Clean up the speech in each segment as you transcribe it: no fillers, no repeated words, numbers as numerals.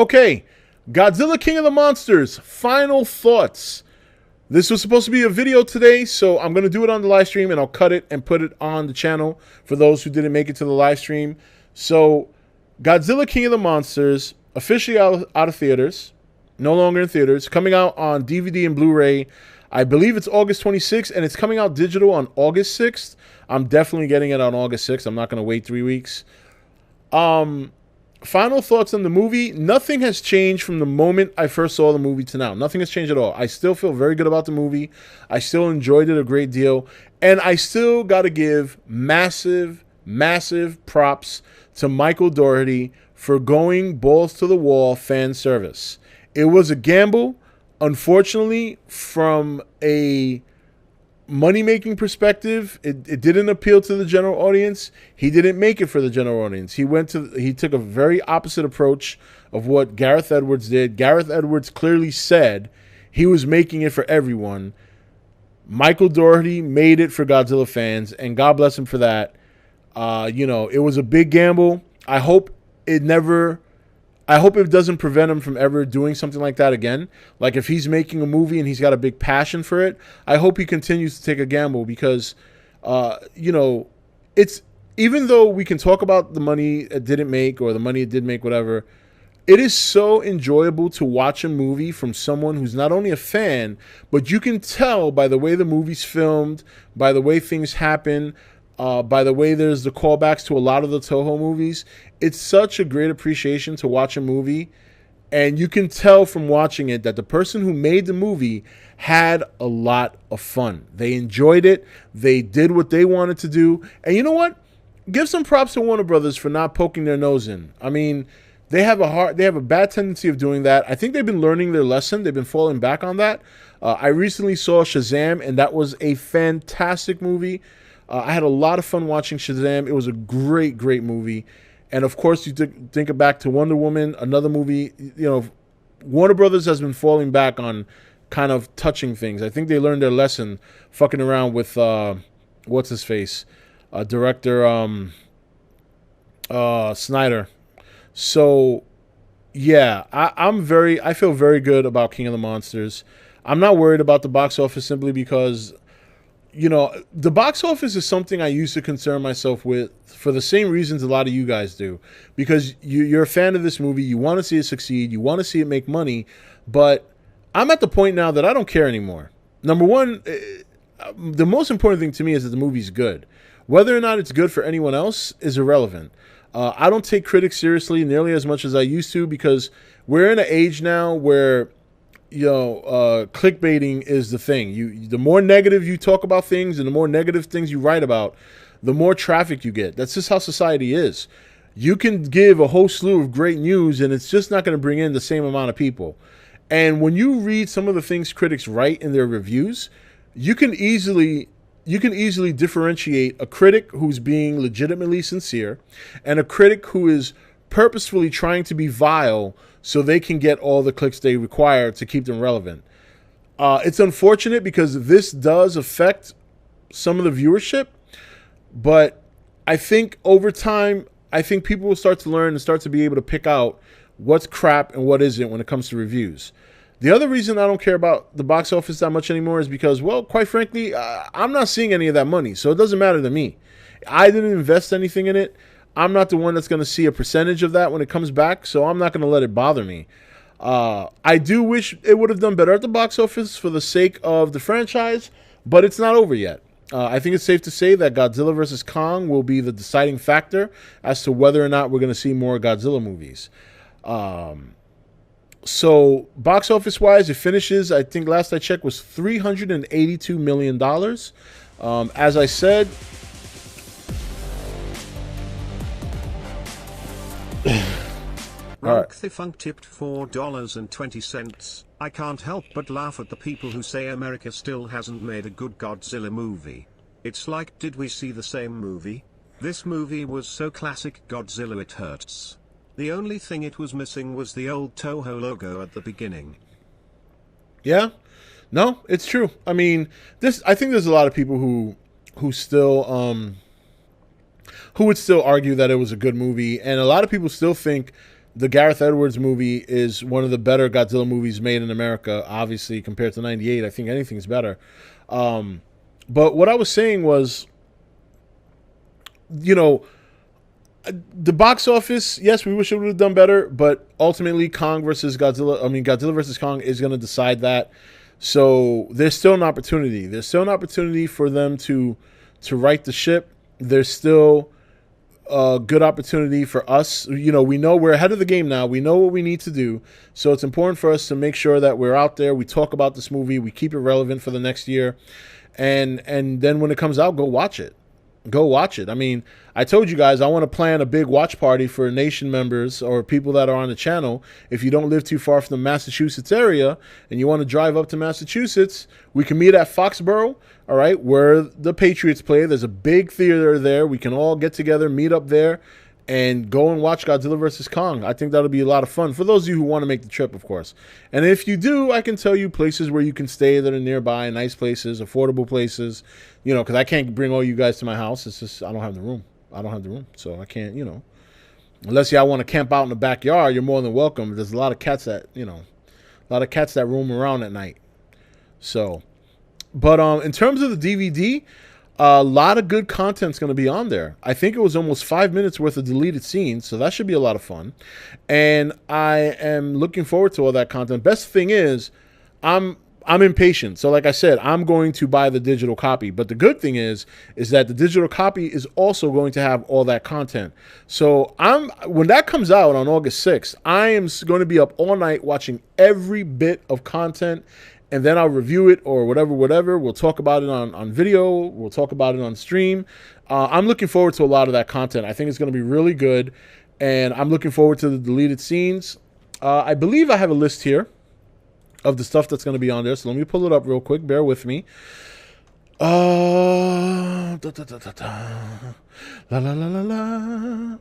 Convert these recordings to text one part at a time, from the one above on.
Okay, Godzilla King of the Monsters, final thoughts. This was supposed to be a video today, so I'm going to do it on the live stream, and I'll cut it and put it on the channel for those who didn't make it to the live stream. So, Godzilla King of the Monsters, officially out of theaters, no longer in theaters, coming out on DVD and Blu-ray. I believe it's August 26th, and it's coming out digital on August 6th. I'm definitely getting it on August 6th. I'm not going to wait 3 weeks. Final thoughts on the movie. Nothing has changed from the moment I first saw the movie to now. Nothing has changed at all. I still feel very good about the movie. I still enjoyed it a great deal. And I still got to give massive, massive props to Michael Dougherty for going balls to the wall fan service. It was a gamble. Unfortunately, from a money-making perspective, it didn't appeal to the general audience. He didn't make it for the general audience. He took a very opposite approach of what Gareth Edwards did. Gareth Edwards clearly said he was making it for everyone. Michael Dougherty made it for Godzilla fans, and God bless him for that. It was a big gamble. I hope it doesn't prevent him from ever doing something like that again. Like if he's making a movie and he's got a big passion for it, I hope he continues to take a gamble because, it's even though we can talk about the money it didn't make or the money it did make, whatever, it is so enjoyable to watch a movie from someone who's not only a fan, but you can tell by the way the movie's filmed, by the way things happen, by the way there's the callbacks to a lot of the Toho movies. It's such a great appreciation to watch a movie, and you can tell from watching it that the person who made the movie had a lot of fun. They enjoyed it. They did what they wanted to do. And you know what? Give some props to Warner Brothers for not poking their nose in. I mean, they have a bad tendency of doing that. I think they've been learning their lesson. They've been falling back on that. I recently saw Shazam, and that was a fantastic movie. I had a lot of fun watching Shazam. It was a great, great movie. And of course, you think back to Wonder Woman, another movie. Warner Brothers has been falling back on kind of touching things. I think they learned their lesson fucking around with, what's his face? Director Snyder. So, yeah, I feel very good about King of the Monsters. I'm not worried about the box office simply because the box office is something I used to concern myself with for the same reasons a lot of you guys do. Because you're a fan of this movie, you want to see it succeed, you want to see it make money, but I'm at the point now that I don't care anymore. Number one, the most important thing to me is that the movie's good. Whether or not it's good for anyone else is irrelevant. I don't take critics seriously nearly as much as I used to because we're in an age now where clickbaiting is the thing. The more negative you talk about things and the more negative things you write about, the more traffic you get. That's just how society is. You can give a whole slew of great news and it's just not going to bring in the same amount of people. And when you read some of the things critics write in their reviews, you can easily differentiate a critic who's being legitimately sincere and a critic who is purposefully trying to be vile so they can get all the clicks they require to keep them relevant. It's unfortunate because this does affect some of the viewership, but I think over time, people will start to learn and start to be able to pick out what's crap and what isn't when it comes to reviews. The other reason I don't care about the box office that much anymore is because, well, quite frankly, I'm not seeing any of that money, so it doesn't matter to me. I didn't invest anything in it. I'm not the one that's going to see a percentage of that when it comes back, so I'm not going to let it bother me. I do wish it would have done better at the box office for the sake of the franchise, but it's not over yet. I think it's safe to say that Godzilla vs. Kong will be the deciding factor as to whether or not we're going to see more Godzilla movies. So box office wise, it finishes, I think last I checked, was $382 million. As I said, Rank the Funk tipped $4.20. I can't help but laugh at the people who say America still hasn't made a good Godzilla movie. It's like, did we see the same movie? This movie was so classic Godzilla it hurts. The only thing it was missing was the old Toho logo at the beginning. Yeah, no, it's true. I mean, I think there's a lot of people who still who would still argue that it was a good movie, and a lot of people still think the Gareth Edwards movie is one of the better Godzilla movies made in America, obviously, compared to 98. I think anything's better. But what I was saying was, you know, the box office, yes, we wish it would have done better, but ultimately Godzilla versus Kong is going to decide that. So there's still an opportunity. There's still an opportunity for them to right the ship. There's still a good opportunity for us. You know, we know we're ahead of the game now. We know what we need to do. So it's important for us to make sure that we're out there. We talk about this movie. We keep it relevant for the next year. And then when it comes out, go watch it. Go watch it. I mean, I told you guys I want to plan a big watch party for Nation members or people that are on the channel. If you don't live too far from the Massachusetts area and you want to drive up to Massachusetts, we can meet at Foxborough, all right, where the Patriots play. There's a big theater there. We can all get together, meet up there, and go and watch Godzilla vs. Kong. I think that'll be a lot of fun for those of you who want to make the trip, of course. And if you do, I can tell you places where you can stay that are nearby, nice places, affordable places, you know, because I can't bring all you guys to my house. It's just I don't have the room. I don't have the room, so I can't, you know. Unless y'all want to camp out in the backyard, you're more than welcome. There's a lot of cats that, you know, roam around at night. So, but in terms of the DVD, a lot of good content's going to be on there. I think it was almost 5 minutes worth of deleted scenes, so that should be a lot of fun. And I am looking forward to all that content. Best thing is, I'm impatient. So like I said, I'm going to buy the digital copy. But the good thing is that the digital copy is also going to have all that content. So when that comes out on August 6th, I am going to be up all night watching every bit of content. And then I'll review it or whatever. We'll talk about it on video. We'll talk about it on stream. I'm looking forward to a lot of that content. I think it's going to be really good. And I'm looking forward to the deleted scenes. I believe I have a list here of the stuff that's going to be on there. So let me pull it up real quick. Bear with me. La, la, la, la, la.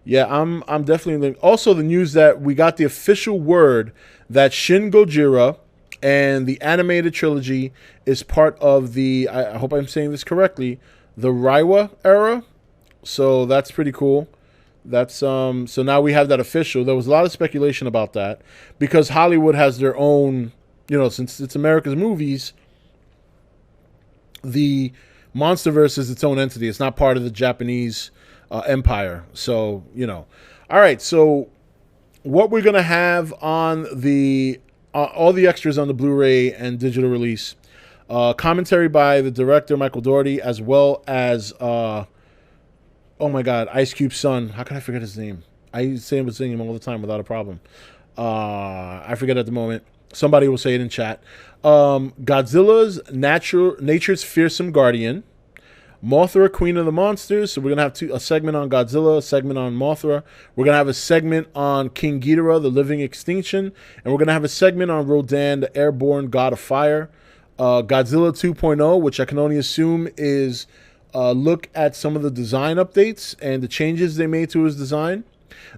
Yeah, I'm definitely... Also, the news that we got the official word that Shin Gojira and the animated trilogy is part of the, I hope I'm saying this correctly, the Reiwa era. So that's pretty cool. That's so now we have that official. There was a lot of speculation about that because Hollywood has their own, you know, since it's America's movies, the monsterverse is its own entity. It's not part of the Japanese empire. So, you know. All right, so what we're going to have on the all the extras on the Blu-ray and digital release. Commentary by the director, Michael Dougherty, as well as, oh my God, Ice Cube's son. How can I forget his name? I say him him all the time without a problem. I forget at the moment. Somebody will say it in chat. Godzilla's Nature's Fearsome Guardian. Mothra, Queen of the Monsters. So we're going to have a segment on Godzilla, a segment on Mothra. We're going to have a segment on King Ghidorah, the Living Extinction. And we're going to have a segment on Rodan, the Airborne God of Fire. Godzilla 2.0, which I can only assume is a look at some of the design updates and the changes they made to his design.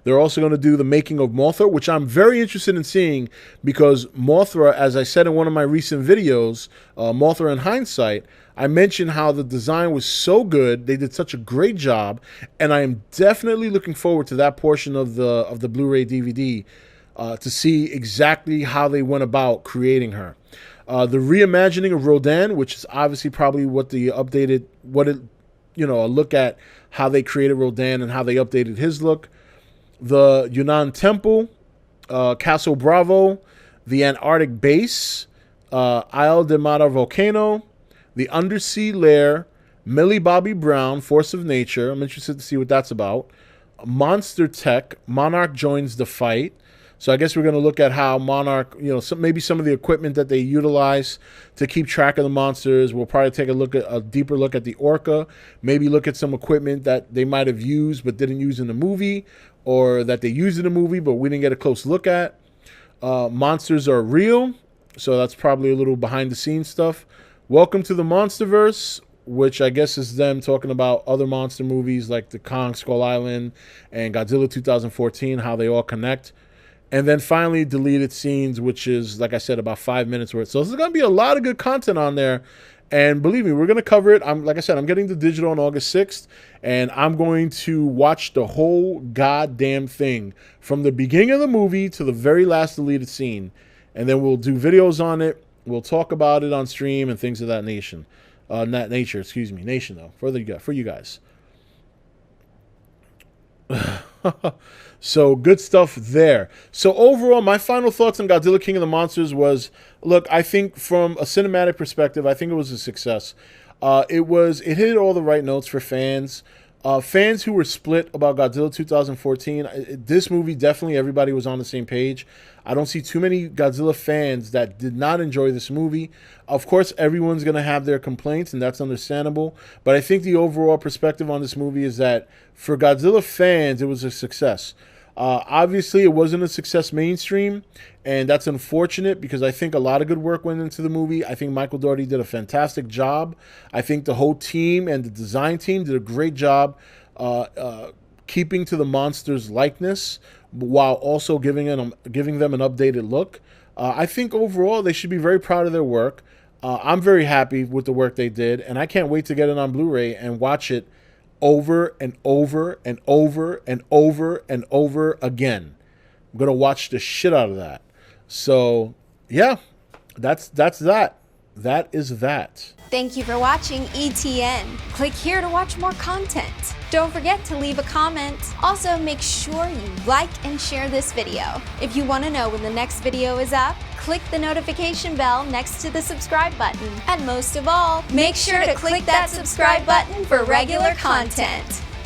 They're also going to do the making of Mothra, which I'm very interested in seeing because Mothra, as I said in one of my recent videos, Mothra in Hindsight, I mentioned how the design was so good. They did such a great job, and I am definitely looking forward to that portion of the Blu-ray DVD to see exactly how they went about creating her. The reimagining of Rodan, which is obviously probably what the updated, a look at how they created Rodan and how they updated his look. The Yunnan Temple, Castle Bravo, the Antarctic Base, Isle de Mata Volcano, the Undersea Lair, Millie Bobby Brown, Force of Nature. I'm interested to see what that's about. Monster Tech, Monarch joins the fight. So I guess we're going to look at how Monarch, maybe some of the equipment that they utilize to keep track of the monsters. We'll probably take a deeper look at the Orca, maybe look at some equipment that they might have used but didn't use in the movie, or that they used in the movie but we didn't get a close look at. Monsters are real, so that's probably a little behind the scenes stuff. Welcome to the Monsterverse, which I guess is them talking about other monster movies like the Kong Skull Island and Godzilla 2014, how they all connect. And then finally, deleted scenes, which is, like I said, about 5 minutes worth. So there's going to be a lot of good content on there. And believe me, we're going to cover it. Like I said, I'm getting the digital on August 6th, and I'm going to watch the whole goddamn thing from the beginning of the movie to the very last deleted scene. And then we'll do videos on it. We'll talk about it on stream and things of that nation. Nation though, for you guys. So good stuff there. So overall, my final thoughts on Godzilla King of the Monsters was, look, I think from a cinematic perspective, I think it was a success. It hit all the right notes for fans. Fans who were split about Godzilla 2014, this movie, definitely everybody was on the same page. I don't see too many Godzilla fans that did not enjoy this movie. Of course, everyone's going to have their complaints, and that's understandable. But I think the overall perspective on this movie is that for Godzilla fans, it was a success. Obviously, it wasn't a success mainstream, and that's unfortunate because I think a lot of good work went into the movie. I think Michael Dougherty did a fantastic job. I think the whole team and the design team did a great job keeping to the monster's likeness while also giving them an updated look. I think overall they should be very proud of their work. I'm very happy with the work they did, and I can't wait to get it on Blu-ray and watch it over and over and over and over and over again. I'm gonna watch the shit out of that. So yeah, that's that. That is that. Thank you for watching E.T.N. Click here to watch more content. Don't forget to leave a comment. Also, make sure you like and share this video. If you want to know when the next video is up, click the notification bell next to the subscribe button. And most of all, make sure to click that subscribe button for regular content.